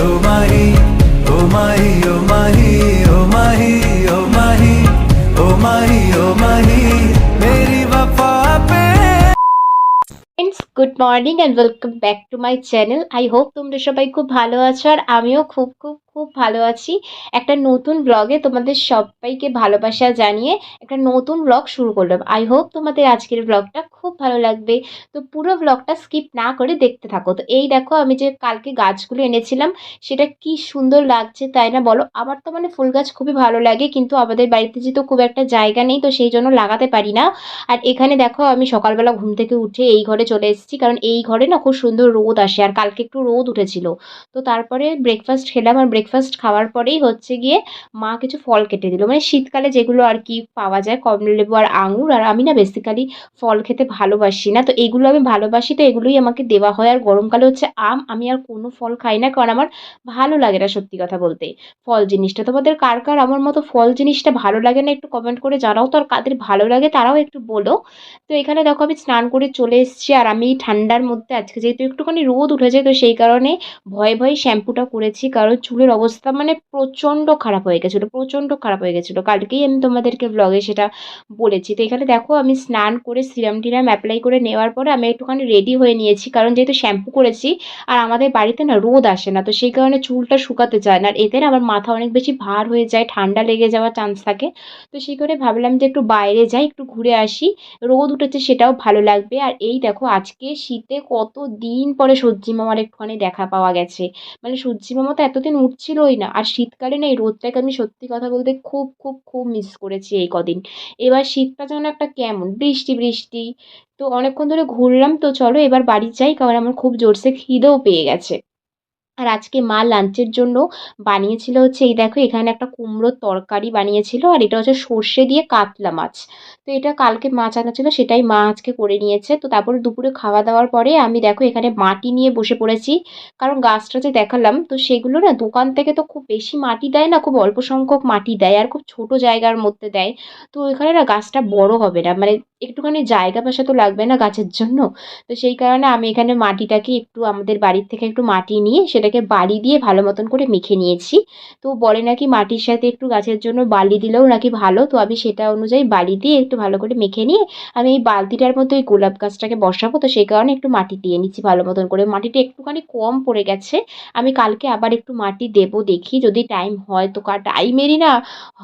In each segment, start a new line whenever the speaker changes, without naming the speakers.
ओ माही ओ माही ओ माही ओ माही ओ माही ओ माही ओ माही मेरी वफा पे।
Friends, good morning and welcome back to my channel. I hope তোমরা সবাই খুব ভালো আছো, আর আমিও খুব খুব খুব ভালো আছি। একটা নতুন ব্লগে তোমাদের সবাইকে ভালোবাসা জানিয়ে একটা নতুন ব্লগ শুরু করলাম। আই হোপ তোমাদের আজকের ব্লগটা খুব ভালো লাগবে। তো পুরো ব্লগটা স্কিপ না করে দেখতে থাকো। তো এই দেখো, আমি যে কালকে গাছগুলো এনেছিলাম, সেটা কি সুন্দর লাগছে তাই না বলো? আমার তো মানে ফুল গাছ খুবই ভালো লাগে, কিন্তু আমাদের বাড়িতে যেহেতু খুব একটা জায়গা নেই, তো সেই জন্য লাগাতে পারি না। আর এখানে দেখো, আমি সকালবেলা ঘুম থেকে উঠে এই ঘরে চলে এসেছি, কারণ এই ঘরে না খুব সুন্দর রোদ আসে, আর কালকে একটু রোদ উঠেছিল। তো তারপরে ব্রেকফাস্ট খেলাম, আর ব্রেকফাস্ট খাওয়ার পরেই হচ্ছে গিয়ে মা কিছু ফল কেটে দিল, মানে শীতকালে যেগুলো আর কি পাওয়া যায়, কমলালেবু আর আঙুর। আর আমি না বেসিক্যালি ফল খেতে ভালোবাসি না, তো এগুলো আমি ভালোবাসি, তো এগুলোই আমাকে দেওয়া হয়। আর গরমকালে হচ্ছে আম, আমি আর কোনো ফল খাই না, কারণ আমার ভালো লাগে না সত্যি কথা বলতে ফল জিনিসটা। তোমাদের কার কার আমার মতো ফল জিনিসটা ভালো লাগে না একটু কমেন্ট করে জানাও তো, আর কাদের ভালো লাগে তারাও একটু বলো। তো এখানে দেখো, আমি স্নান করে চলে এসেছি, আর আমি ঠান্ডার মধ্যে আজকে যেহেতু একটুখানি রোদ উঠেছে, তো সেই কারণে ভয়ে ভয়ে শ্যাম্পুটা করেছি, কারণ চুলের অবস্থা মানে প্রচণ্ড খারাপ হয়ে গেছিলো, প্রচণ্ড খারাপ হয়ে গেছিলো। কালকেই আমি তোমাদেরকে ব্লগে সেটা বলেছি। তো এখানে দেখো, আমি স্নান করে সিরাম টিরাম অ্যাপ্লাই করে নেওয়ার পরে আমি একটুখানি রেডি হয়ে নিয়েছি, কারণ যেহেতু শ্যাম্পু করেছি, আর আমাদের বাড়িতে না রোদ আসে না, তো সেই কারণে চুলটা শুকাতে চায় না, আর এতে না আমার মাথা অনেক বেশি ভার হয়ে যায়, ঠান্ডা লেগে যাওয়ার চান্স থাকে। তো সেই করে ভাবলাম যে একটু বাইরে যাই, একটু ঘুরে আসি, রোদ উঠেছে সেটাও ভালো লাগবে। আর এই দেখো, আজকে শীতে কত দিন পরে সূর্যি মামার একটুখানি দেখা পাওয়া গেছে। মানে সূর্যি মামা তো এতদিন উঠছিলই না, আর শীতকালে না এই রোদটাকে আমি সত্যি কথা বলতে খুব খুব খুব মিস করেছি এই কদিন। এবার শীতটা যেন একটা কেমন বৃষ্টি বৃষ্টি। তো অনেকক্ষণ ধরে ঘুরলাম, তো চলো এবার বাড়ি যাই, কারণ আমার খুব জোরসে খিদেও পেয়ে গেছে। আর আজকে মা লাঞ্চের জন্য বানিয়েছিল হচ্ছে, এই দেখো এখানে একটা কুমড়োর তরকারি বানিয়েছিল, আর এটা হচ্ছে সর্ষে দিয়ে কাতলা মাছ। তো এটা কালকে মাছ আনা ছিল, সেটাই মা আজকে করে নিয়েছে। তো তারপরে দুপুরে খাওয়া দাওয়ার পরে আমি দেখো এখানে মাটি নিয়ে বসে পড়েছি, কারণ গাছটা যে দেখালাম, তো সেগুলো না দোকান থেকে তো খুব বেশি মাটি দেয় না, খুব অল্প সংখ্যক মাটি দেয়, আর খুব ছোট জায়গার মধ্যে দেয়। তো এখানে না গাছটা বড় হবে না, মানে একটুখানি জায়গা পয়সা তো লাগবে না গাছের জন্য। তো সেই কারণে আমি এখানে মাটিটাকে একটু আমাদের বাড়ির থেকে একটু মাটি নিয়ে সেটাকে বালি দিয়ে ভালো মতন করে মেখে নিয়েছি। তো বলে নাকি মাটির সাথে একটু গাছের জন্য বালি দিলেও নাকি ভালো, তো আমি সেটা অনুযায়ী বালি দিয়ে একটু ভালো করে মেখে নিয়ে আমি এই বালতিটার মধ্যে ওই গোলাপ গাছটাকে বসাবো। তো সেই কারণে একটু মাটি দিয়ে নিচ্ছি ভালো মতন করে, মাটিটা একটুখানি কম পড়ে গেছে। আমি কালকে আবার একটু মাটি দেবো, দেখি যদি টাইম হয়, তো টাইমেরই না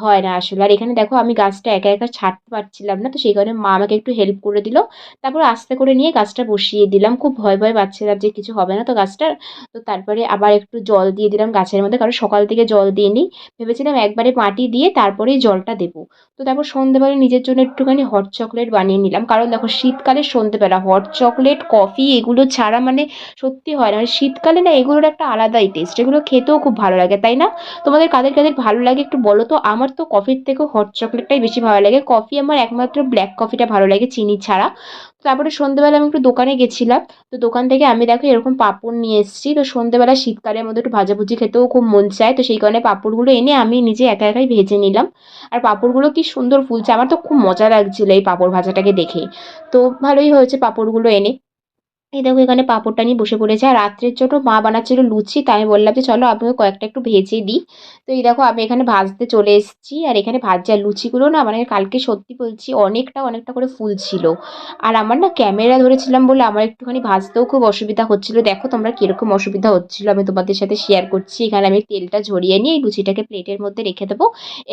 হয় না আসলে। আর এখানে দেখো, আমি গাছটা একা একা ছাড়তে পারছিলাম না, তো সেই কারণে মা আমাকে একটু হেল্প করে দিল। তারপর আস্তে করে নিয়ে গাছটা বসিয়ে দিলাম, খুব ভয় ভয় পাচ্ছিলাম যে কিছু হবে না তো গাছটার। তো তারপরে আবার একটু জল দিয়ে দিলাম গাছের মধ্যে, কারণ সকাল থেকে জল দিইনি, ভেবেছিলাম একবারে মাটি দিয়ে তারপরেই জলটা দেবো। তো তারপর সন্ধ্যেবেলা নিজের জন্য একটুখানি হট চকলেট বানিয়ে নিলাম, কারণ দেখো শীতকালে সন্ধ্যেবেলা হট চকলেট কফি এগুলো ছাড়া মানে সত্যি হয় না, মানে শীতকালে না এগুলোর একটা আলাদাই টেস্ট, এগুলো খেতেও খুব ভালো লাগে তাই না? তোমাদের কাদের কাদের ভালো লাগে একটু বলো তো। আমার তো কফির থেকেও হট চকলেটটাই বেশি ভালো লাগে, কফি আমার একমাত্র ব্ল্যাক কফিটা ভালো লাগে চিনি ছাড়া। তারপরে সন্ধ্যেবেলা আমি একটু দোকানে গেছিলাম, তো দোকান থেকে আমি দেখো এরকম পাঁপড় নিয়ে এসেছি। তো সন্ধ্যেবেলা শীতকালের মধ্যে একটু ভাজাভুজি খেতেও খুব মন চায়, তো সেই কারণে পাঁপড়গুলো এনে আমি নিজে একা একাই ভেজে নিলাম। আর পাঁপড়গুলো কি সুন্দর ফুলছে, আমার তো খুব মজা লাগছিল এই পাঁপড় ভাজাটাকে দেখে। তো ভালোই হয়েছে পাঁপড়গুলো এনে। এই দেখো এখানে পাঁপড়টা নিয়ে বসে পড়েছে, আর রাত্রের জন্য মা বানাচ্ছিল লুচি, তাই আমি বললাম যে চলো আমিও কয়েকটা একটু ভেজে দিই। তো এই দেখো আমি এখানে ভাজতে চলে এসেছি, আর এখানে ভাজা লুচিগুলো না মানে কালকে সত্যি বলছি অনেকটা অনেকটা করে ফুলছিল। আর আমার না ক্যামেরা ধরেছিলাম বলে আমার একটুখানি ভাজতেও খুব অসুবিধা হচ্ছিল। দেখো তোমরা কিরকম অসুবিধা হচ্ছিল আমি তোমাদের সাথে শেয়ার করছি। এখানে আমি তেলটা ঝরিয়ে নিয়ে এই লুচিটাকে প্লেটের মধ্যে রেখে দেবো।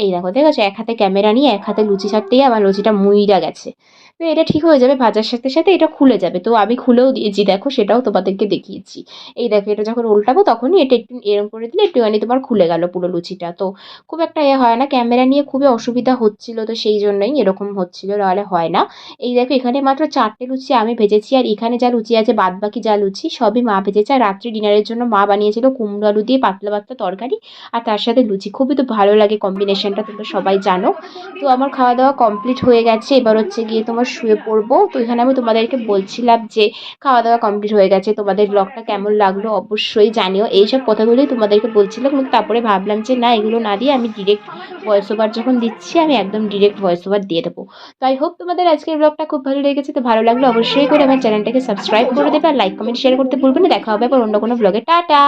এই দেখো ঠিক আছে, এক হাতে ক্যামেরা নিয়ে এক হাতে লুচি ছাড়তেই আমার লুচিটা মুইরা গেছে। তো এটা ঠিক হয়ে যাবে, ভাজার সাথে সাথে এটা খুলে যাবে। তো আমি খুলেও দিয়েছি দেখো, সেটাও তোমাদেরকে দেখিয়েছি। এই দেখো, এটা যখন উল্টাবো তখনই এটা একটু এরম করে দিলে একটুখানি তোমার খুলে গেল পুরো লুচিটা। তো খুব একটা হয় না, ক্যামেরা নিয়ে খুবই অসুবিধা হচ্ছিল, তো সেই জন্যই এরকম হচ্ছিল, নাহলে হয় না। এই দেখো এখানে মাত্র 4টে লুচি আমি ভেজেছি, আর এখানে যা লুচি আছে বাদ বাকি যা লুচি সবই মা ভেজেছে। আর রাত্রি ডিনারের জন্য মা বানিয়েছিল কুমড়ো আলু দিয়ে পাতলা পাতলা তরকারি, আর তার সাথে লুচি। খুবই তো ভালো লাগে কম্বিনেশনটা, তোমরা সবাই জানো। তো আমার খাওয়া দাওয়া কমপ্লিট হয়ে গেছে, এবার হচ্ছে গিয়ে তোমার শুয়ে পড়বো। তো এখানে আমি তোমাদেরকে বলছিলাম যে খাওয়া দাওয়া কমপ্লিট হয়ে গেছে, তোমাদের ব্লগটা কেমন লাগলো অবশ্যই জানিও, এইসব কথাগুলোই তোমাদেরকে বলছিলাম। কিন্তু তারপরে ভাবলাম যে না, এগুলো না দিয়ে আমি ডিরেক্ট ভয়েস ওভার যখন দিচ্ছি, আমি একদম ডিরেক্ট ভয়েস ওভার দিয়ে দেবো। তো আই হোপ তোমাদের আজকের ব্লগটা খুব ভালো লেগেছে, তো ভালো লাগলো অবশ্যই করে আমার চ্যানেলটাকে সাবস্ক্রাইব করে দেবে, আর লাইক কমেন্ট শেয়ার করতে ভুলবে না। দেখা হবে আবার অন্য কোনো ব্লগে, টাটা।